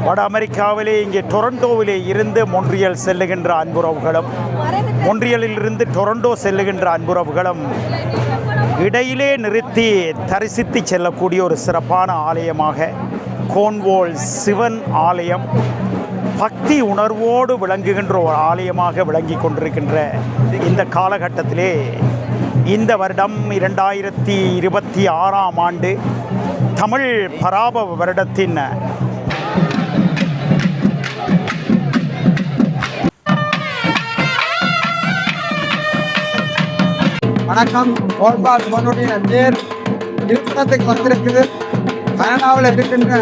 வட அமெரிக்காவிலே இங்கே டொரண்டோவிலே இருந்து மொன்றியல் செல்லுகின்ற அன்புறவுகளும், மொன்றியலில் இருந்து டொரண்டோ செல்லுகின்ற அன்புறவுகளும் இடையிலே நிறுத்தி தரிசித்து செல்லக்கூடிய ஒரு சிறப்பான ஆலயமாக கோன்வோல் சிவன் ஆலயம் பக்தி உணர்வோடு விளங்குகின்ற ஒரு ஆலயமாக விளங்கி கொண்டிருக்கின்ற இந்த காலகட்டத்திலே இந்த வருடம் 2026ஆம் ஆண்டு தமிழ் பராப வருடத்தின் வணக்கம். கோன்வால் சிவனுடைய தேர் இருப்பிடத்துக்கு வந்திருக்குது. கனடாவில் இருக்கின்ற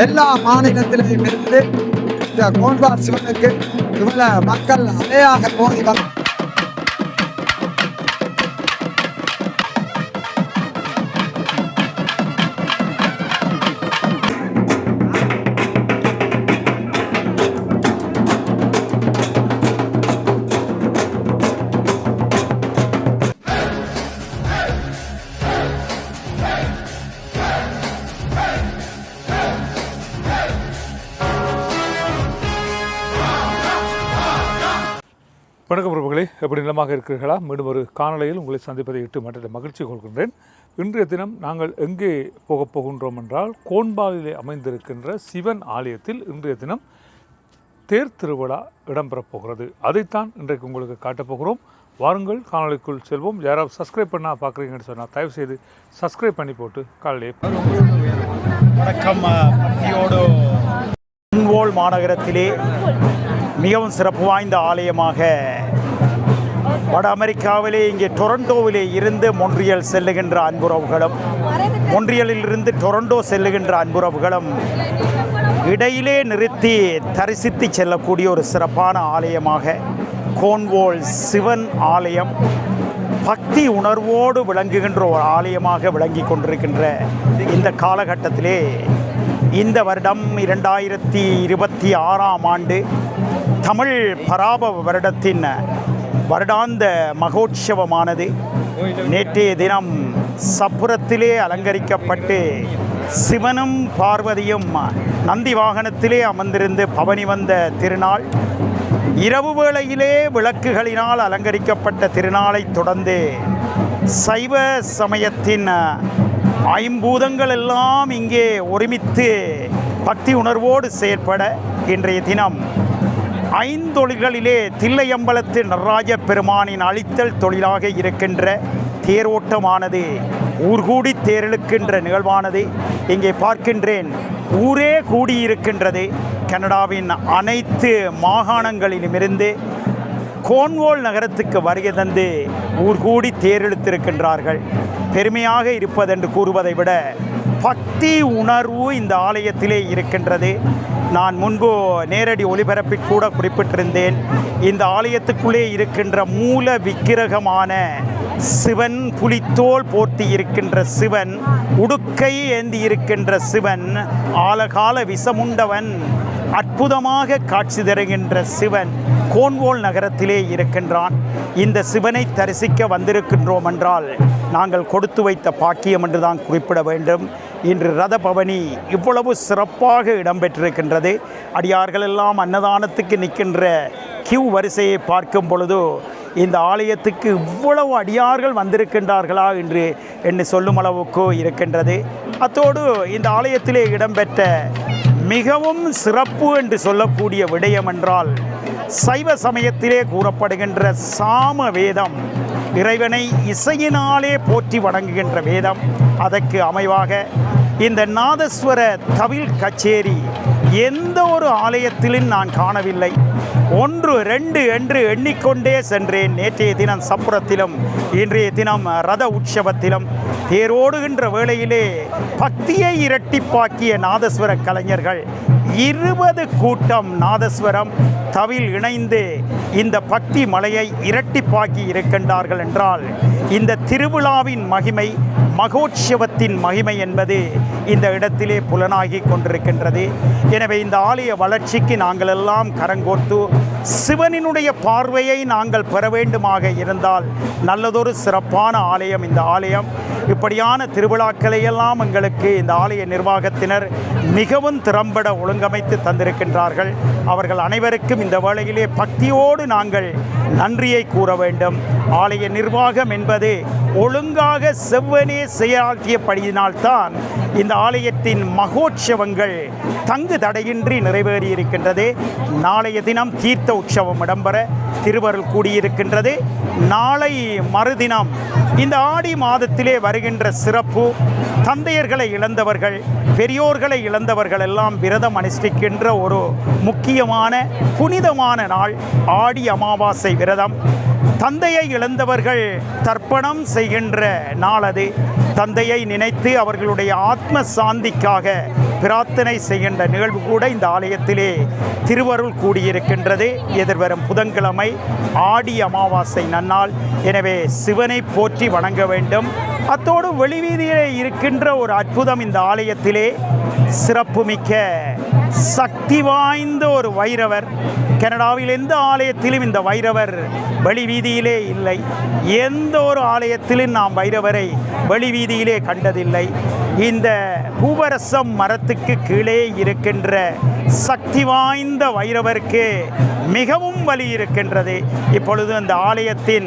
எல்லா மாநிலத்திலையும் இருந்து இந்த கோன்வால் சிவனுக்கு இவ்வளவு மக்கள் அலையாக போய் வணக்கம் பிரபுகளே, எப்படி நிலமாக இருக்கிறீர்களா? மீண்டும் ஒரு காணொலியில் உங்களை சந்திப்பதை இட்டு மற்ற மகிழ்ச்சி கொள்கின்றேன். இன்றைய தினம் நாங்கள் எங்கே போகப் போகின்றோம் என்றால், கோன்வாலிலே அமைந்திருக்கின்ற சிவன் ஆலயத்தில் இன்றைய தினம் தேர் திருவிழா இடம்பெறப் போகிறது. அதைத்தான் இன்றைக்கு உங்களுக்கு காட்டப்போகிறோம். வாருங்கள், காணொலிக்குள் செல்வோம். யாராவது சப்ஸ்கிரைப் பண்ணால் பார்க்குறீங்கன்னு சொன்னால் தயவு செய்து சப்ஸ்கிரைப் பண்ணி போட்டு காலையிலே வணக்கம். பக்தியோடு கோன்வோல் மாநகரத்திலே மிகவும் சிறப்பு வாய்ந்த ஆலயமாக வட அமெரிக்காவிலே இங்கே டொரண்டோவிலே இருந்து மொன்றியல் செல்லுகின்ற அன்புறவுகளும், மொன்றியலில் இருந்து டொரண்டோ செல்லுகின்ற அன்புறவுகளும் இடையிலே நிறுத்தி தரிசித்து செல்லக்கூடிய ஒரு சிறப்பான ஆலயமாக கோன்வோல் சிவன் ஆலயம் பக்தி உணர்வோடு விளங்குகின்ற ஒரு ஆலயமாக விளங்கி கொண்டிருக்கின்ற இந்த காலகட்டத்திலே இந்த வருடம் 2026ஆம் ஆண்டு தமிழ் பராப வருடத்தின் வருடாந்த மகோற்சவமானது நேற்றைய தினம் சப்புரத்திலே அலங்கரிக்கப்பட்டு சிவனும் பார்வதியும் நந்தி வாகனத்திலே அமர்ந்திருந்து பவனி வந்த திருநாள். இரவு வேளையிலே விளக்குகளினால் அலங்கரிக்கப்பட்ட திருநாளை தொடர்ந்து சைவ சமயத்தின் ஐம்பூதங்கள் எல்லாம் இங்கே ஒருமித்து பக்தி உணர்வோடு செயற்பட இன்றைய தினம் ஐந்தொழில்களிலே தில்லையம்பலத்து நடராஜ பெருமானின் அழித்தல் தொழிலாக இருக்கின்ற தேரோட்டமானது, ஊர்கூடி தேரெழுக்கின்ற நிகழ்வானது இங்கே பார்க்கின்றேன். ஊரே கூடியிருக்கின்றது. கனடாவின் அனைத்து மாகாணங்களிலுமிருந்து கோன்வோல் நகரத்துக்கு வருகை தந்து ஊர்கூடி தேரெழுத்திருக்கின்றார்கள். பெருமையாக இருப்பதென்று கூறுவதை விட பக்தி உணர்வு இந்த ஆலயத்திலே இருக்கின்றது. நான் முன்பு நேரடி ஒளிபரப்பில் கூட குறிப்பிட்டிருந்தேன். இந்த ஆலயத்துக்குள்ளே இருக்கின்ற மூல விக்கிரகமான சிவன், புலித்தோல் போர்த்தி இருக்கின்ற சிவன், உடுக்கை ஏந்தி இருக்கின்ற சிவன், ஆலகால விஷமுண்டவன், அற்புதமாக காட்சி தருகின்ற சிவன் கோன்வோல் நகரத்திலே இருக்கின்றான். இந்த சிவனை தரிசிக்க வந்திருக்கின்றோம் என்றால் நாங்கள் கொடுத்து வைத்த பாக்கியம் என்று தான் குறிப்பிட வேண்டும். இன்று ரத பவனி இவ்வளவு சிறப்பாக இடம்பெற்றிருக்கின்றது. அடியார்கள் எல்லாம் அன்னதானத்துக்கு நிற்கின்ற கியூ வரிசையை பார்க்கும் பொழுது இந்த ஆலயத்துக்கு இவ்வளவு அடியார்கள் வந்திருக்கின்றார்களா என்று சொல்லும் அளவுக்கு இருக்கின்றது. அத்தோடு இந்த ஆலயத்திலே இடம்பெற்ற மிகவும் சிறப்பு என்று சொல்லக்கூடிய விடயம் என்றால், சைவ சமயத்திலே கூறப்படுகின்ற சாம வேதம், இறைவனை இசையினாலே போற்றி வணங்குகின்ற வேதம். அதற்கு அமைவாக இந்த நாதஸ்வர தவில் கச்சேரி எந்த ஒரு ஆலயத்திலும் நான் காணவில்லை. 1, 2 என்று எண்ணிக்கொண்டே சென்றேன். நேற்றைய தினம் சப்புரத்திலும் இன்றைய தினம் ரத உற்சவத்திலும் தேரோடுகின்ற வேளையிலே பக்தியை இரட்டிப்பாக்கிய நாதஸ்வர கலைஞர்கள் 20 கூட்டம் நாதஸ்வரம் தவில் இணைந்து இந்த பக்தி மலையை இரட்டிப்பாக்கி இருக்கின்றார்கள் என்றால், இந்த திருவிழாவின் மகிமை, மகோற்சவத்தின் மகிமை என்பது இந்த இடத்திலே புலனாகி கொண்டிருக்கின்றது. எனவே இந்த ஆலய வளர்ச்சிக்கு நாங்கள் எல்லாம் கரங்கோர்த்து சிவனினுடைய பார்வையை நாங்கள் பெற வேண்டுமாக இருந்தால் நல்லதொரு சிறப்பான ஆலயம் இந்த ஆலயம். இப்படியான திருவிழாக்களை எல்லாம் எங்களுக்கு இந்த ஆலய நிர்வாகத்தினர் மிகவும் திறம்பட ஒழுங்கமைத்து தந்திருக்கின்றார்கள். அவர்கள் அனைவருக்கும் இந்த வேளையிலே பக்தியோடு நாங்கள் நன்றியை கூற வேண்டும். ஆலய நிர்வாகம் என்பது ஒழுங்காக செவ்வனே செயலாற்றியபடியினால்தான் இந்த ஆலயத்தின் மகோற்சவங்கள் தங்கு தடையின்றி நிறைவேறியிருக்கின்றது. நாளைய தினம் தீர்த்த உற்சவம் இடம்பெற திருவருள் கூடியிருக்கின்றது. நாளை மறுதினம் இந்த ஆடி மாதத்திலே வருகின்ற சிறப்பு தந்தையர்களை இழந்தவர்கள், பெரியோர்களை இழந்தவர்கள் எல்லாம் விரதம் அனுஷ்டிக்கின்ற ஒரு முக்கியமான புனிதமான நாள் ஆடி அமாவாசை விரதம். தந்தையை இழந்தவர்கள் தர்ப்பணம் செய்கின்ற நாள் அது. தந்தையை நினைத்து அவர்களுடைய ஆத்ம சாந்திக்காக பிரார்த்தனை செய்கின்ற நிகழ்வு கூட இந்த ஆலயத்திலே திருவருள் கூடியிருக்கின்றது. எதிர்வரும் புதன்கிழமை ஆடி அமாவாசை நன்னாள். எனவே சிவனை போற்றி வணங்க வேண்டும். அத்தோடு வெளிவீதியிலே இருக்கின்ற ஒரு அற்புதம், இந்த ஆலயத்திலே சிறப்புமிக்க சக்தி வாய்ந்த ஒரு வைரவர். கனடாவில் எந்த ஆலயத்திலும் இந்த வைரவர் வெளிவீதியிலே இல்லை. எந்த ஒரு ஆலயத்திலும் நாம் வைரவரை வெளிவீதியிலே கண்டதில்லை. இந்த பூவரசம் மரத்துக்கு கீழே இருக்கின்ற சக்தி வாய்ந்த வைரவருக்கு மிகவும் வலி இருக்கின்றது. இப்பொழுது அந்த ஆலயத்தின்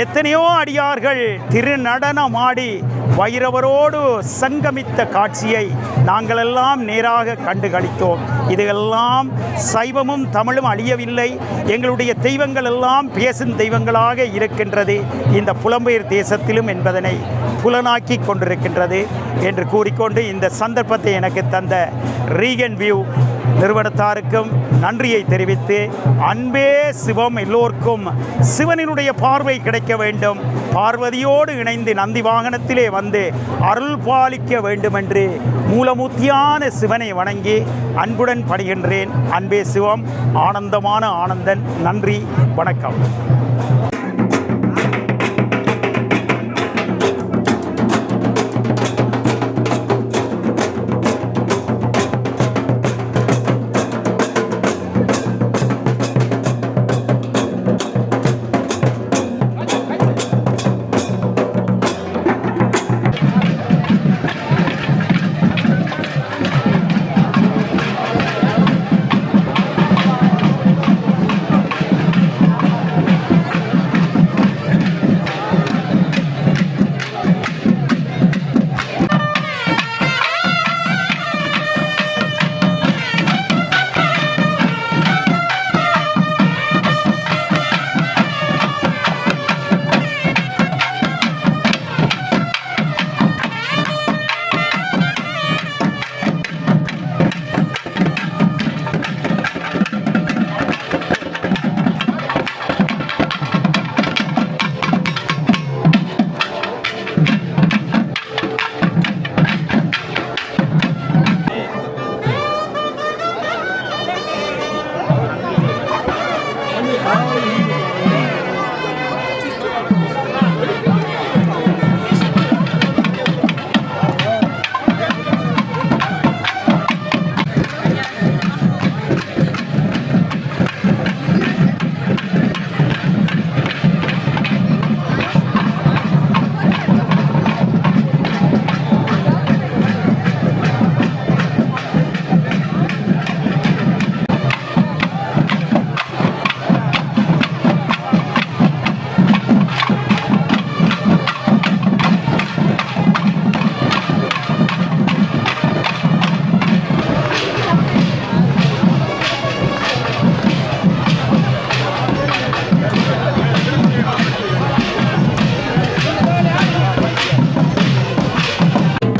எத்தனையோ அடியார்கள் திருநடனமாடி வைரவரோடு சங்கமித்த காட்சியை நாங்களெல்லாம் நேராக கண்டு களித்தோம். இதுவெல்லாம் சைவமும் தமிழும் அழியவில்லை. எங்களுடைய தெய்வங்கள் எல்லாம் பேசும் தெய்வங்களாக இருக்கின்றது இந்த புலம்பெயர் தேசத்திலும் என்பதனை புலனாக்கி கொண்டிருக்கின்றது என்று கூறிக்கொண்டு இந்த சந்தர்ப்பத்தை எனக்கு தந்த ரீகன் வியூ நிறுவனத்தாருக்கும் நன்றியை தெரிவித்து, அன்பே சிவம், எல்லோருக்கும் சிவனினுடைய பார்வை கிடைக்க வேண்டும், பார்வதியோடு இணைந்து நந்தி வாகனத்திலே வந்து அருள் பாலிக்க வேண்டும் என்று மூலமூர்த்தியான சிவனை வணங்கி அன்புடன் பணிகின்றேன். அன்பே சிவம், ஆனந்தமான ஆனந்தன். நன்றி, வணக்கம்.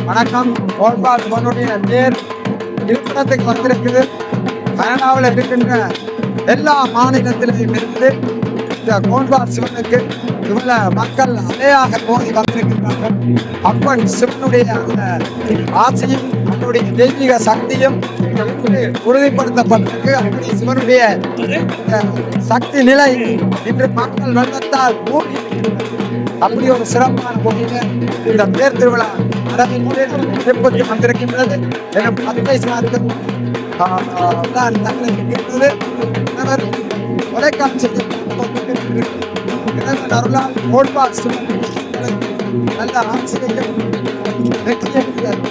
வணக்கம். கோல்பால் சிவனுடைய தேர் இருப்பிடத்துக்கு வந்திருக்குது. கனடாவில் இருக்கின்ற எல்லா மாநிலத்திலையும் இருந்து இந்த கோல்பால் சிவனுக்கு இவ்வளவு மக்கள் அலையாக போய் வந்திருக்கின்றார்கள். அப்பன் சிவனுடைய அந்த ஆசையும் அவனுடைய தெய்வீக சக்தியும் உறுதிப்படுத்தப்பட்டிருக்கு. அப்படி சிவனுடைய சக்தி நிலை இன்று மக்கள் வெள்ளத்தால் மூடி அப்படி ஒரு சிறப்பான முறையில இந்த தேர் திருவிழா திருப்பதி வந்திருக்கின்றது. எனும் பத்தை சார்க்கும் இருக்கின்றது. தொலைக்காட்சியில் அருளால் கோட்பாடு நல்ல ஆசிரியர் வெற்றி அளிக்கிறார்.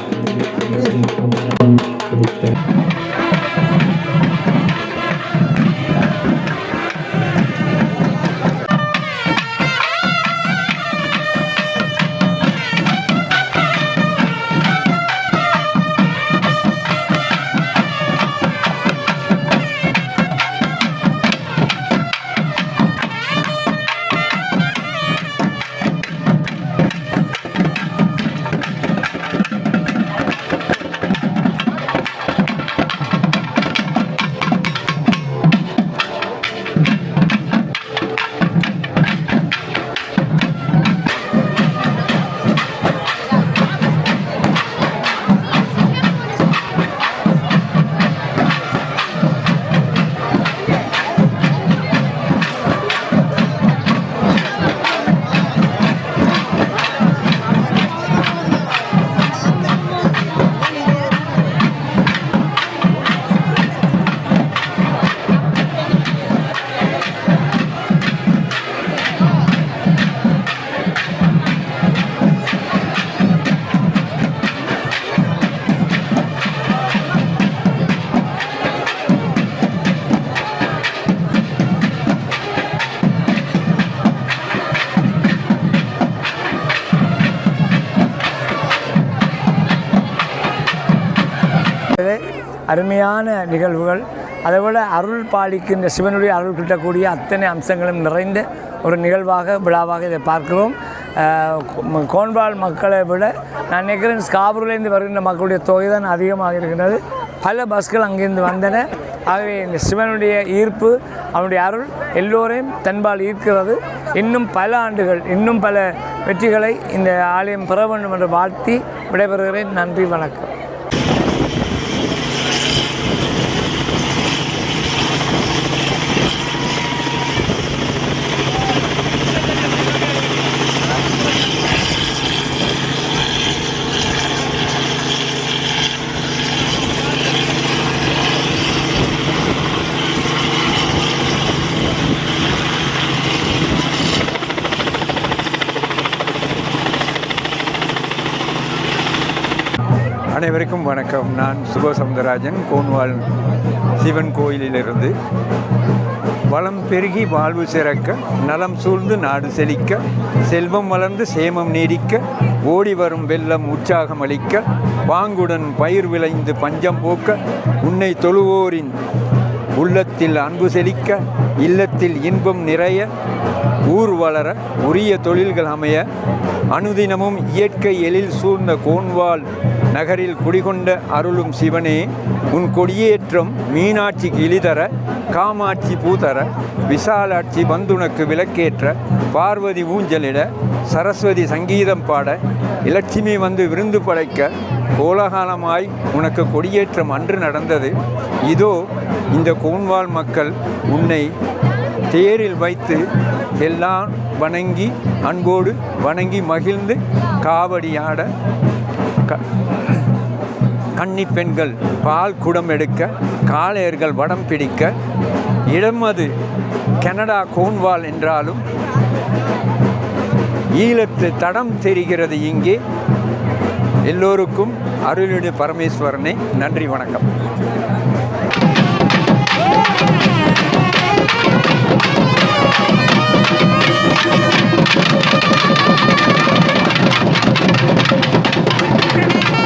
அருமையான நிகழ்வுகள், அதேபோல் அருள் பாலிக்கின்ற சிவனுடைய அருள் கிட்டக்கூடிய அத்தனை அம்சங்களும் நிறைந்த ஒரு நிகழ்வாக விழாவாக இதை பார்க்கிறோம். கோன்வால் மக்களை விட நான் நினைக்கிறேன் ஸ்காபூர்லேருந்து வருகின்ற மக்களுடைய தொகை தான் அதிகமாக இருக்கின்றது. பல பஸ்கள் அங்கிருந்து வந்தன. ஆகவே இந்த சிவனுடைய ஈர்ப்பு, அவனுடைய அருள் எல்லோரையும் தன்பால் ஈர்க்கிறது. இன்னும் பல ஆண்டுகள், இன்னும் பல வெற்றிகளை இந்த ஆலயம் பெற வேண்டும் என்று வாழ்த்தி விடைபெறுகிறேன். நன்றி, வணக்கம். அனைவருக்கும் வணக்கம். நான் சுபசமுந்தரராஜன், கோன்வால் சிவன் கோயிலிலிருந்து. வளம் பெருகி வாழ்வு சிறக்க, நலம் சூழ்ந்து நாடு செழிக்க, செல்வம் வளர்ந்து சேமம் நீடிக்க, ஓடி வரும் வெள்ளம் உற்சாகம் அளிக்க, பாங்குடன் பயிர் விளைந்து பஞ்சம் போக்க, உன்னை தொழுவோரின் உள்ளத்தில் அன்பு செழிக்க, இல்லத்தில் இன்பம் நிறைய, ஊர் வளர, உரிய தொழில்கள் அமைய, அனுதினமும் இயற்கை எழில் சூழ்ந்த கோன்வால் நகரில் குடிகொண்ட அருளும் சிவனே, உன் கொடியேற்றம் மீனாட்சிக்கு இழிதர, காமாட்சி பூதர, விசாலாட்சி வந்துனக்கு விளக்கேற்ற, பார்வதி ஊஞ்சலிட, சரஸ்வதி சங்கீதம் பாட, இலட்சுமி வந்து விருந்து படைக்க, கோலாகலமாய் உனக்கு கொடியேற்றம் அன்று நடந்தது. இதோ இந்த கோன்வால் மக்கள் உன்னை தேரில் வைத்து எல்லாம் வணங்கி, அன்போடு வணங்கி மகிழ்ந்து காவடியாட, கன்னி பெண்கள் பால் குடம் எடுக்க, காளையர்கள் வடம் பிடிக்க, இடமது கனடா கோன்வால் என்றாலும் ஈழத்து தடம் தெரிகிறது இங்கே. எல்லோருக்கும் அருளுடைய பரமேஸ்வரனை நன்றி, வணக்கம். Thank you.